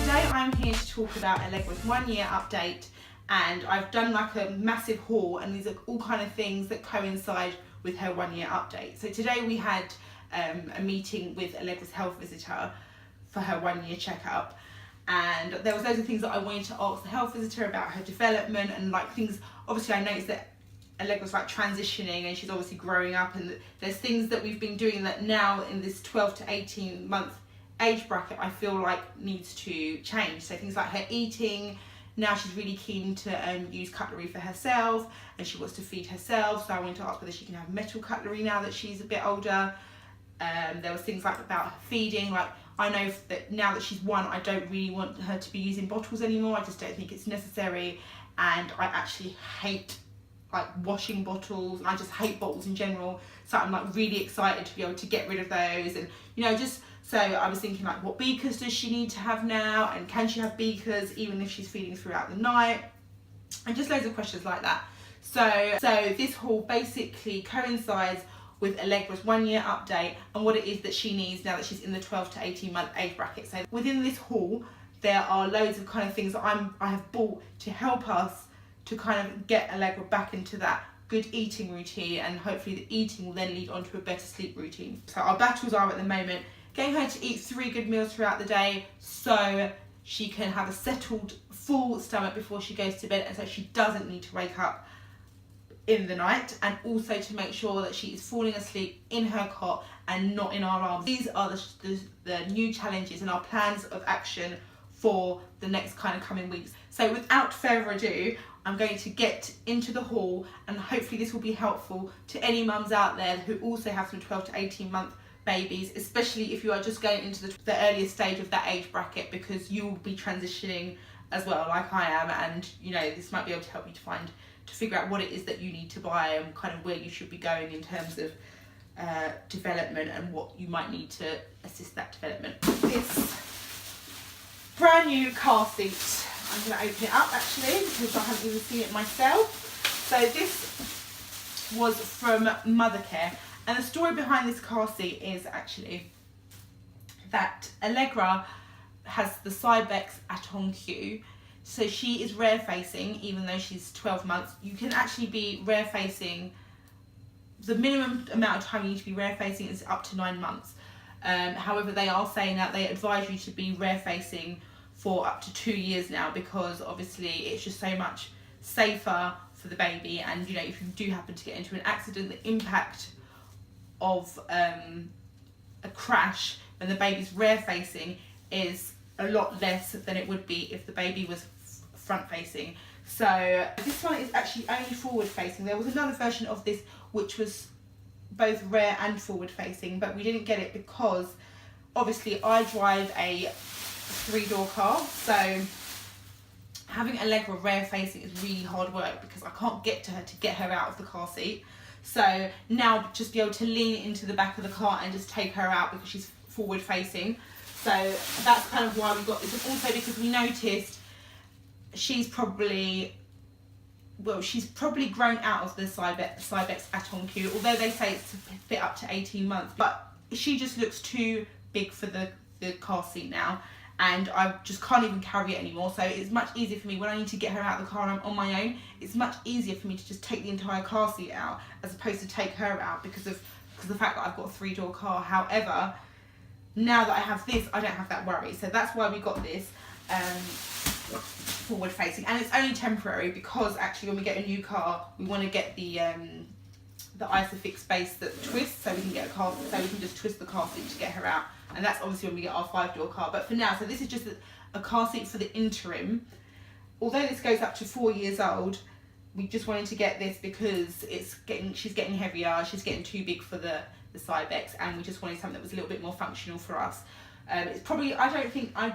Today I'm here to talk about Allegra's 1 year update, and I've done like a massive haul, and these are all kind of things that coincide with her 1 year update. So today we had a meeting with Allegra's health visitor for her 1 year checkup, and there was loads of things that I wanted to ask the health visitor about her development, and like things, obviously I noticed that Allegra's like transitioning and she's obviously growing up, and there's things that we've been doing that now in this 12 to 18 month age bracket I feel like needs to change. So things like her eating, now she's really keen to use cutlery for herself and she wants to feed herself, so I wanted to ask whether she can have metal cutlery now that she's a bit older. There was things like about her feeding, like I know that now that she's 1 I don't really want her to be using bottles anymore. I just don't think it's necessary, and I actually hate like washing bottles, and I just hate bottles in general, so I'm like really excited to be able to get rid of those. And you know, just so I was thinking like, what beakers does she need to have now, and can she have beakers even if she's feeding throughout the night, and just loads of questions like that. So this haul basically coincides with Allegra's 1 year update and what it is that she needs now that she's in the 12 to 18 month age bracket. So within this haul there are loads of kind of things that I have bought to help us to kind of get Allegra back into that good eating routine, and hopefully the eating will then lead on to a better sleep routine. So our battles are at the moment getting her to eat 3 good meals throughout the day so she can have a settled full stomach before she goes to bed, and so she doesn't need to wake up in the night, and also to make sure that she is falling asleep in her cot and not in our arms. These are the new challenges and our plans of action for the next kind of coming weeks. So without further ado, I'm going to get into the haul, and hopefully this will be helpful to any mums out there who also have some 12 to 18 month babies, especially if you are just going into the earliest stage of that age bracket, because you will be transitioning as well like I am, and you know, this might be able to help you to figure out what it is that you need to buy and kind of where you should be going in terms of development and what you might need to assist that development. This brand new car seat, I'm going to open it up actually because I haven't even seen it myself. So this was from Mothercare, and the story behind this car seat is actually that Allegra has the Cybex Aton-Q. So she is rear facing, even though she's 12 months. You can actually be rear facing, the minimum amount of time you need to be rear facing is up to 9 months. However, they are saying that they advise you to be rear facing for up to 2 years now, because obviously it's just so much safer for the baby, and you know, if you do happen to get into an accident, the impact of a crash when the baby's rear facing is a lot less than it would be if the baby was front facing. So this one is actually only forward facing. There was another version of this which was both rear and forward facing, but we didn't get it because obviously I drive a 3-door car, so having Allegra rear facing is really hard work because I can't get to her to get her out of the car seat. So now just be able to lean into the back of the car and just take her out because she's forward facing. So that's kind of why we got this, and also because we noticed she's probably grown out of the Cybex Aton-Q, although they say it's to fit up to 18 months, but she just looks too big for the car seat now, and I just can't even carry it anymore. So it's much easier for me when I need to get her out of the car and I'm on my own. It's much easier for me to just take the entire car seat out as opposed to take her out because of the fact that I've got a 3-door car. However, now that I have this, I don't have that worry. So that's why we got this forward facing, and it's only temporary because actually when we get a new car, we want to get the Isofix base that twists, so we can get a car, so we can just twist the car seat to get her out, and that's obviously when we get our 5-door car. But for now, so this is just a car seat for the interim. Although this goes up to 4 years old, we just wanted to get this because she's getting heavier, she's getting too big for the Cybex, and we just wanted something that was a little bit more functional for us. It's probably, I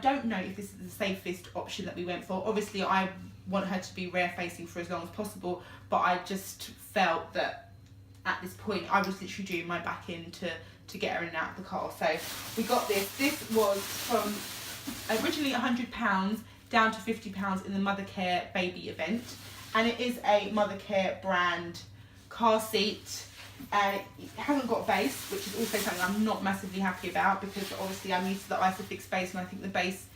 don't know if this is the safest option that we went for. Obviously I want her to be rear facing for as long as possible, but I just felt that at this point I was literally doing my back in to get her in and out of the car. So we got this. This was from originally £100 down to £50 in the Mothercare baby event, and it is a Mothercare brand car seat. It hasn't got a base, which is also something I'm not massively happy about because obviously I'm used to the Isofix base, and I think the base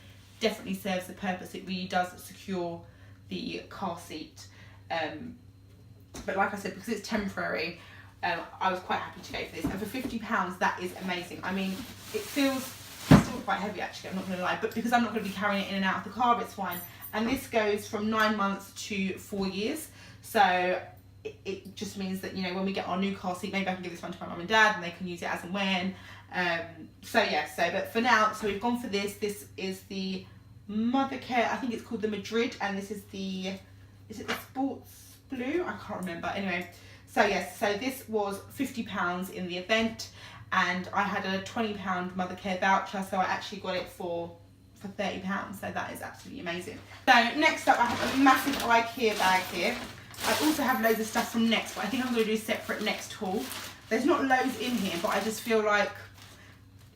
definitely serves the purpose. It really does secure the car seat. But like I said, because it's temporary, I was quite happy to go for this. And for £50, that is amazing. I mean, it feels still quite heavy actually, I'm not going to lie, but because I'm not going to be carrying it in and out of the car, it's fine. And this goes from 9 months to 4 years. So it just means that, you know, when we get our new car seat, maybe I can give this one to my mum and dad and they can use it as and when. But for now, so we've gone for this. This is the Mothercare, I think it's called the Madrid, and this is the, is it the Sports Blue? I can't remember. Anyway, so yes, so this was £50 in the event, and I had a £20 Mothercare voucher, so I actually got it for £30, so that is absolutely amazing. So next up, I have a massive IKEA bag here. I also have loads of stuff from Next, but I think I'm going to do a separate Next haul. There's not loads in here, but I just feel like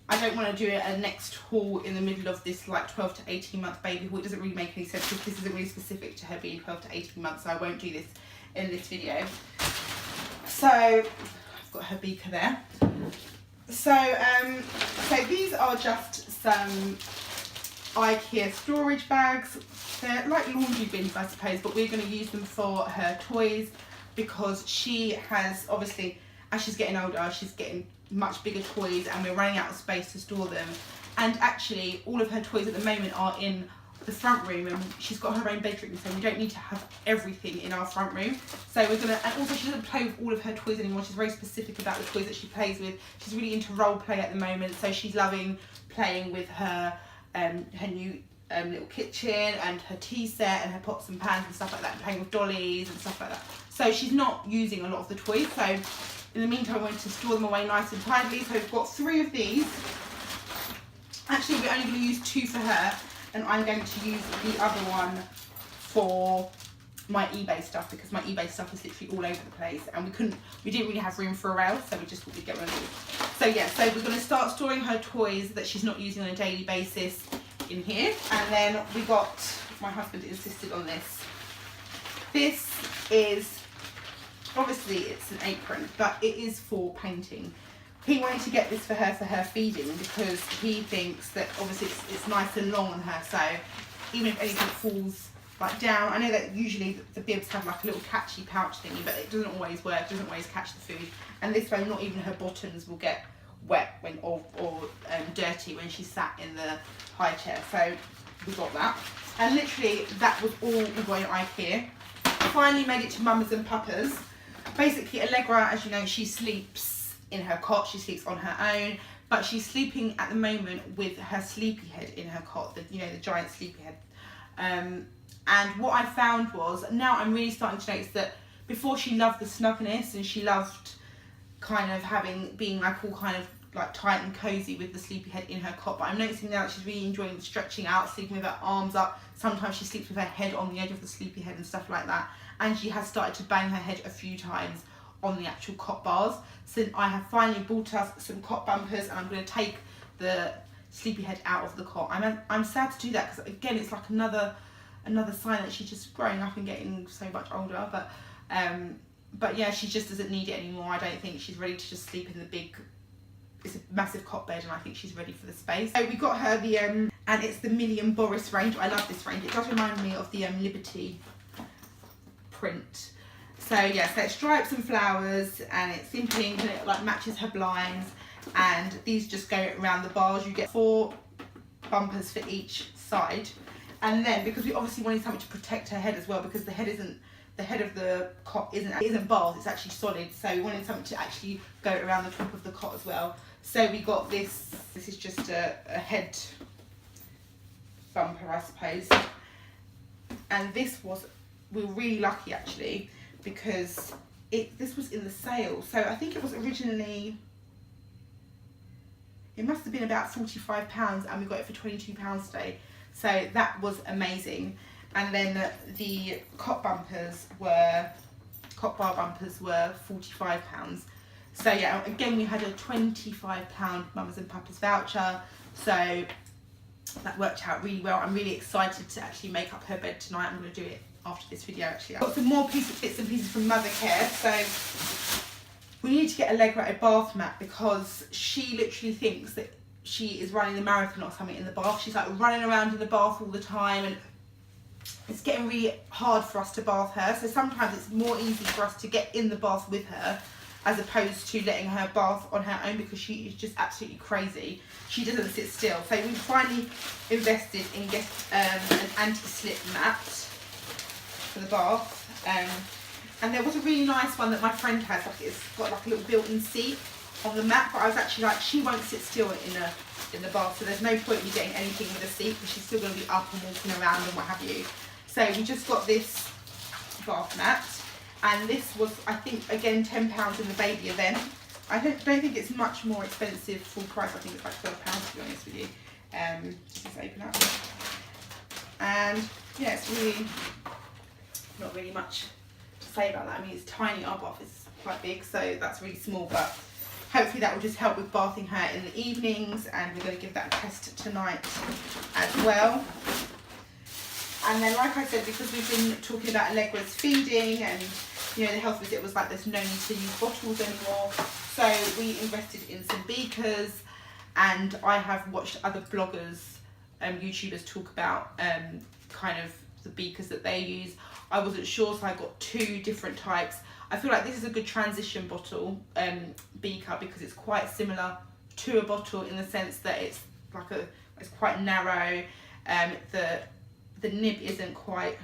I don't want to do a Next haul in the middle of this like 12 to 18 month baby haul. It doesn't really make any sense because this isn't really specific to her being 12 to 18 months, so I won't do this in this video. So I've got her beaker there. So these are just some IKEA storage bags. They're like laundry bins, I suppose, but we're going to use them for her toys because she has, obviously, as she's getting older, she's getting much bigger toys and we're running out of space to store them. And actually, all of her toys at the moment are in the front room, and she's got her own bedroom, so we don't need to have everything in our front room. So we're gonna, and also she doesn't play with all of her toys anymore. She's very specific about the toys that she plays with. She's really into role play at the moment, so she's loving playing with her new little kitchen and her tea set and her pots and pans and stuff like that, and playing with dollies and stuff like that. So she's not using a lot of the toys. So in the meantime, I wanted to store them away nice and tidily. So we've got 3 of these. Actually, we're only going to use 2 for her, and I'm going to use the other one for my eBay stuff because my eBay stuff is literally all over the place, and we didn't really have room for a rail, so we just thought we'd get one of these. So yeah, so we're going to start storing her toys that she's not using on a daily basis in here. And then we got, my husband insisted on this. This is, obviously it's an apron, but it is for painting. He wanted to get this for her feeding because he thinks that obviously it's nice and long on her, so even if anything falls like down, I know that usually the bibs have like a little catchy pouch thingy, but it doesn't always work, doesn't always catch the food. And this way not even her bottoms will get wet or dirty when she's sat in the high chair. So we got that, and literally that was all we got in IKEA. Finally made it to Mama's and Papa's. Basically Allegra, as you know, she sleeps in her cot, she sleeps on her own, but she's sleeping at the moment with her sleepyhead in her cot, the giant sleepyhead. And what I found was, now I'm really starting to notice that before she loved the snugness and she loved kind of being like all kind of like tight and cozy with the sleepyhead in her cot, but I'm noticing now that she's really enjoying the stretching out, sleeping with her arms up. Sometimes she sleeps with her head on the edge of the sleepyhead and stuff like that, and she has started to bang her head a few times on the actual cot bars. So I have finally bought us some cot bumpers, and I'm going to take the sleepyhead out of the cot. I'm sad to do that because again it's like another sign that she's just growing up and getting so much older, but yeah, she just doesn't need it anymore. I don't think she's ready to just sleep in the big, it's a massive cot bed, and I think she's ready for the space. So we got her the and it's the Millie and Boris range. I love this range. It does remind me of the Liberty print. So yeah, so it's stripes and flowers, and it's in pink, and it like matches her blinds, and these just go around the bars. You get 4 bumpers for each side, and then because we obviously wanted something to protect her head as well, because the head of the cot isn't bars, it's actually solid, so we wanted something to actually go around the top of the cot as well. So we got this is just a head bumper, I suppose, and we were really lucky actually, because this was in the sale. So I think it was originally, it must have been about £45, and we got it for £22 today. So that was amazing. And then the cot bar bumpers were £45. So yeah, again we had a £25 Mamas and Papas voucher, so that worked out really well. I'm really excited to actually make up her bed tonight. I'm going to do it after this video actually. I've got some more bits and pieces from Mothercare. So we need to get Allegra a bath mat because she literally thinks that she is running the marathon or something in the bath. She's like running around in the bath all the time, and it's getting really hard for us to bath her. So sometimes it's more easy for us to get in the bath with her as opposed to letting her bath on her own, because she is just absolutely crazy. She doesn't sit still. So we finally invested in getting an anti-slip mat for the bath. And there was a really nice one that my friend has. Like, it's got like a little built-in seat on the mat, but I was actually like, she won't sit still in the bath, so there's no point in me getting anything with a seat because she's still going to be up and walking around and what have you. So we just got this bath mat, and this was, I think, again, £10 in the baby event. I don't think it's much more expensive full price. I think it's like £12 to be honest with you. Just open up, and yeah, it's really not really much to say about that. I mean, it's tiny. Our bath is quite big, so that's really small, but hopefully that will just help with bathing her in the evenings, and we're going to give that a test tonight as well. And then, like I said, because we've been talking about Allegra's feeding, and you know, the health visit was like there's no need to use bottles anymore, so we invested in some beakers, and I have watched other bloggers, YouTubers talk about kind of the beakers that they use. I wasn't sure, so I got 2 different types. I feel like this is a good transition bottle, beaker, because it's quite similar to a bottle in the sense that it's like it's quite narrow. The nib isn't quite,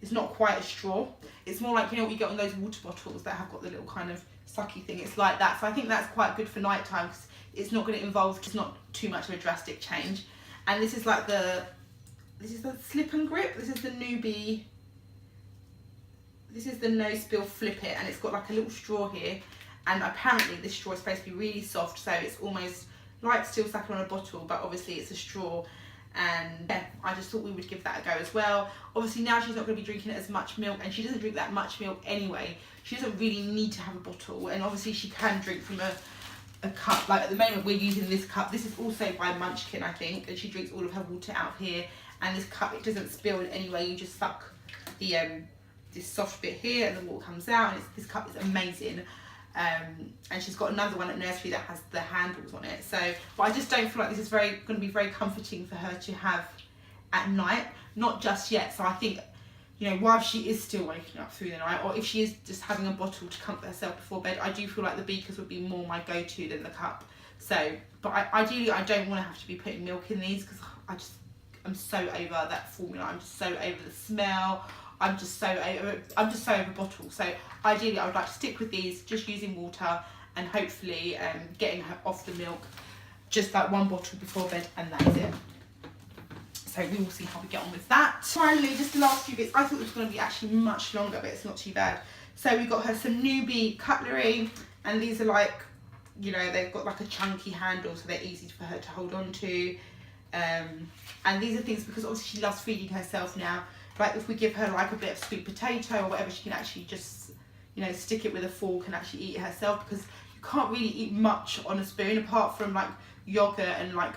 it's not quite a straw. It's more like, you know what you get on those water bottles that have got the little kind of sucky thing. It's like that. So I think that's quite good for night time because it's not going to involve, it's not too much of a drastic change. And this is like this is the slip and grip. This is the newbie. This is the no spill flip it, and it's got like a little straw here, and apparently this straw is supposed to be really soft, so it's almost like still sucking on a bottle, but obviously it's a straw. And yeah, I just thought we would give that a go as well. Obviously now she's not going to be drinking as much milk, and she doesn't drink that much milk anyway. She doesn't really need to have a bottle, and obviously she can drink from a cup. Like at the moment we're using this cup. This is also by Munchkin, I think, and she drinks all of her water out of here. And this cup, it doesn't spill in any way. You just suck the this soft bit here, and the water comes out. And this cup is amazing. And she's got another one at nursery that has the handles on it. So, but I just don't feel like this is going to be very comforting for her to have at night. Not just yet. So I think, you know, while she is still waking up through the night, or if she is just having a bottle to comfort herself before bed, I do feel like the beakers would be more my go-to than the cup. So, but ideally I don't want to have to be putting milk in these, because I'm so over that formula. I'm just so over the smell. I'm just so over bottles. So ideally I would like to stick with these, just using water, and hopefully getting her off the milk, just like 1 bottle before bed, and that is it. So we will see how we get on with that. Finally, just the last few bits. I thought it was going to be actually much longer, but it's not too bad. So we got her some newbie cutlery, and these are like, you know, they've got like a chunky handle, so they're easy for her to hold on to. And these are things, because obviously she loves feeding herself now. Like if we give her like a bit of sweet potato or whatever, she can actually just, you know, stick it with a fork and actually eat it herself, because you can't really eat much on a spoon apart from like yogurt and like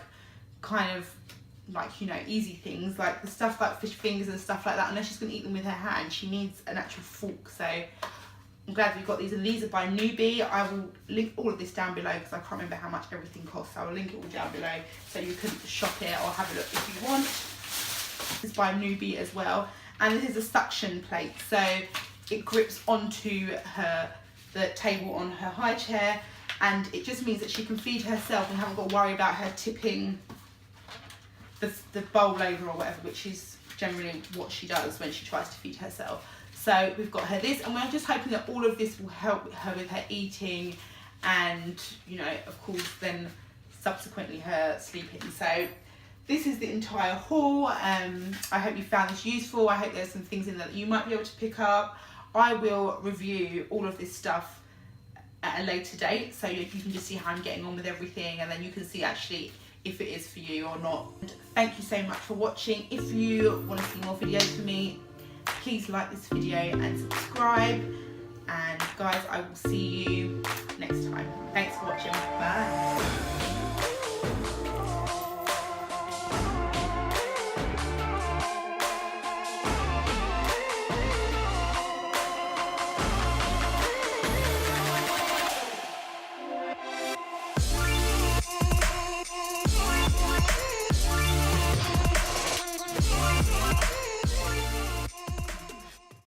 kind of like, you know, easy things like the stuff like fish fingers and stuff like that. Unless she's going to eat them with her hand, she needs an actual fork. So I'm glad we've got these, and these are by Newbie. I will link all of this down below because I can't remember how much everything costs. So I will link it all down below so you can shop it or have a look if you want. It's by Newbie as well, and this is a suction plate, so it grips onto the table on her high chair, and it just means that she can feed herself and haven't got to worry about her tipping the bowl over or whatever, which is generally what she does when she tries to feed herself. So we've got her this, and we're just hoping that all of this will help her with her eating, and you know, of course, then subsequently her sleeping. So this is the entire haul. I hope you found this useful. I hope there's some things in there that you might be able to pick up. I will review all of this stuff at a later date, so you can just see how I'm getting on with everything, and then you can see actually if it is for you or not. And thank you so much for watching. If you want to see more videos from me, please like this video and subscribe. And guys, I will see you next time. Thanks for watching.